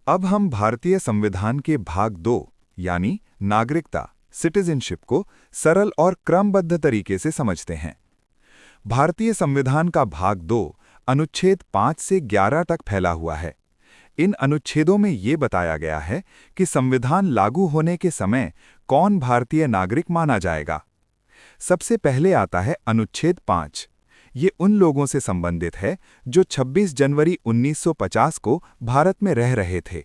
अब हम भारतीय संविधान के भाग 2 यानी नागरिकता सिटीजनशिप को सरल और क्रमबद्ध तरीके से समझते हैं। भारतीय संविधान का भाग 2 अनुच्छेद 5 से 11 तक फैला हुआ है। इन अनुच्छेदों में ये बताया गया है कि संविधान लागू होने के समय कौन भारतीय नागरिक माना जाएगा। सबसे पहले आता है अनुच्छेद 5। ये उन लोगों से संबंधित है जो 26 जनवरी 1950 को भारत में रह रहे थे।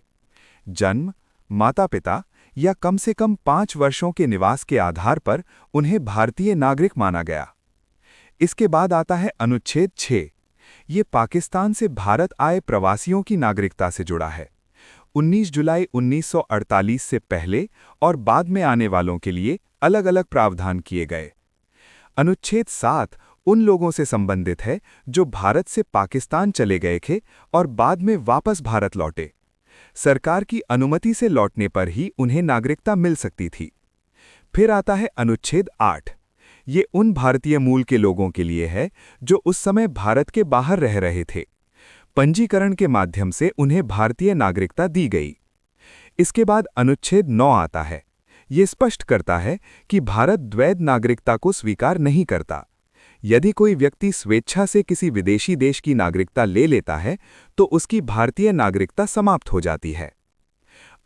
जन्म, माता-पिता या कम से कम 5 वर्षों के निवास के आधार पर उन्हें भारतीय नागरिक माना गया। इसके बाद आता है अनुच्छेद 6। ये पाकिस्तान से भारत आए प्रवासियों की नागरिकता से जुड़ा है। 19 जुलाई 1948 से पहले और बाद में आने वालों के लिए अलग-अलग प्रावधान किए गए। अनुच्छेद 7 उन लोगों से संबंधित है जो भारत से पाकिस्तान चले गए थे और बाद में वापस भारत लौटे। सरकार की अनुमति से लौटने पर ही उन्हें नागरिकता मिल सकती थी। फिर आता है अनुच्छेद 8। ये उन भारतीय मूल के लोगों के लिए है जो उस समय भारत के बाहर रह रहे थे। पंजीकरण के माध्यम से उन्हें भारतीय नागरिकता दी गई। इसके बाद अनुच्छेद 9 आता है। ये स्पष्ट करता है कि भारत द्वैध नागरिकता को स्वीकार नहीं करता। यदि कोई व्यक्ति स्वेच्छा से किसी विदेशी देश की नागरिकता ले लेता है तो उसकी भारतीय नागरिकता समाप्त हो जाती है।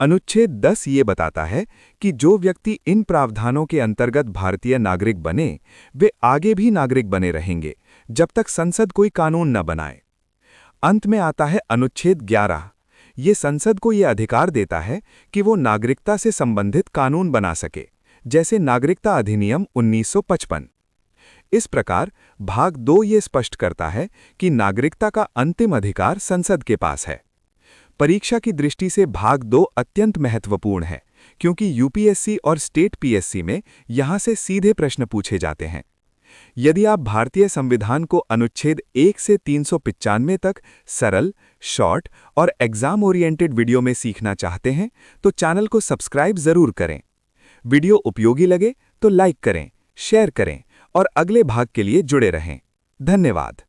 अनुच्छेद 10 ये बताता है कि जो व्यक्ति इन प्रावधानों के अंतर्गत भारतीय नागरिक बने, वे आगे भी नागरिक बने रहेंगे जब तक संसद कोई कानून न बनाए। अंत में आता है अनुच्छेद 11। ये संसद को ये अधिकार देता है कि वो नागरिकता से संबंधित कानून बना सके, जैसे नागरिकता अधिनियम 1955। इस प्रकार भाग 2 ये स्पष्ट करता है कि नागरिकता का अंतिम अधिकार संसद के पास है। परीक्षा की दृष्टि से भाग 2 अत्यंत महत्वपूर्ण है, क्योंकि यूपीएससी और स्टेट पीएससी में यहां से सीधे प्रश्न पूछे जाते हैं। यदि आप भारतीय संविधान को अनुच्छेद 1 से 395 तक सरल, शॉर्ट और एग्जाम ओरिएंटेड वीडियो में सीखना चाहते हैं तो चैनल को सब्सक्राइब जरूर करें। वीडियो उपयोगी लगे तो लाइक करें, शेयर करें और अगले भाग के लिए जुड़े रहें। धन्यवाद।